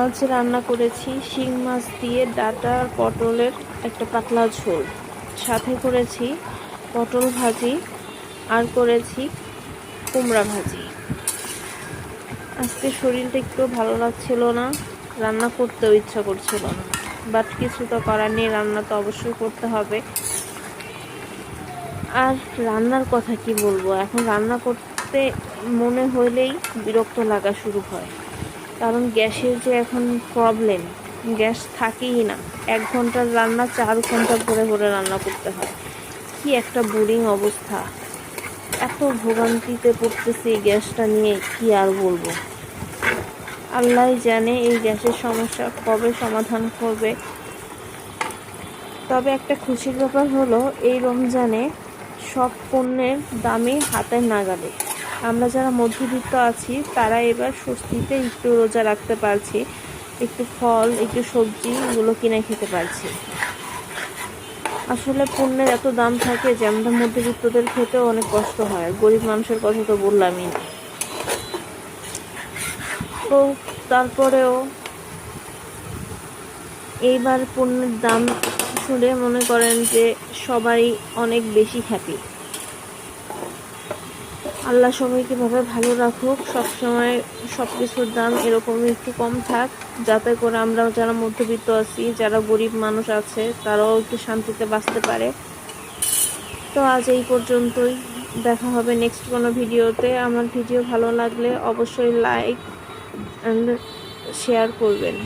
আজ রান্না করেছি শিং মাছ দিয়ে ডাঁটা আর পটলের একটা পাতলা ঝোল, সাথে করেছি পটল ভাজি আর করেছি কুমড়া ভাজি। আজকে শরীরটা একটু ভালো লাগছিল না, রান্না করতেও ইচ্ছা করছিল না, বাট কিছু তো করার নেই, রান্না তো অবশ্যই করতে হবে। আর রান্নার কথা কি বলবো, এখন রান্না করতে মনে হইলেই বিরক্ত লাগা শুরু হয়, কারণ গ্যাসের যে এখন প্রবলেম, গ্যাস থাকেই না। 1 ঘন্টার রান্না 4 ঘন্টা ভরে ভরে রান্না করতে হয়। কি একটা বোরিং অবস্থা, এত ভোগান্তিতে পড়তেছি এই গ্যাসটা নিয়ে, কি আর বলবো। আল্লাহ জানে এই গ্যাসের সমস্যা কবে সমাধান করবে। তবে একটা খুশির ব্যাপার হলো, এই রমজানে সব পণ্যের দামে হাতের নাগালে। আমরা যারা মধ্যবিত্ত আছি তারা এবার স্বস্তিতে একটু রোজা রাখতে পারছি, একটু ফল, একটু সবজি এগুলো কিনে খেতে পারছি। আসলে পণ্যের এত দাম থাকে যে আমরা মধ্যবিত্তদের খেতেও অনেক কষ্ট হয়, গরিব মানুষের কথা তো বললামই না। তো তারপরেও এইবার পণ্যের দাম শুনে মনে করেন যে সবাই অনেক বেশি হ্যাপি। আল্লাহ সবাইকে ভাবে ভালো রাখুক, সবসময় সব কিছুর দাম এরকমই একটু কম থাক, যাতে করে আমরা যারা মধ্যবিত্ত আছি, যারা গরিব মানুষ আছে, তারাও একটু শান্তিতে বাঁচতে পারে। তো আজ এই পর্যন্তই, দেখা হবে নেক্সট কোনো ভিডিওতে। আমার ভিডিও ভালো লাগলে অবশ্যই লাইক অ্যান্ড শেয়ার করবেন।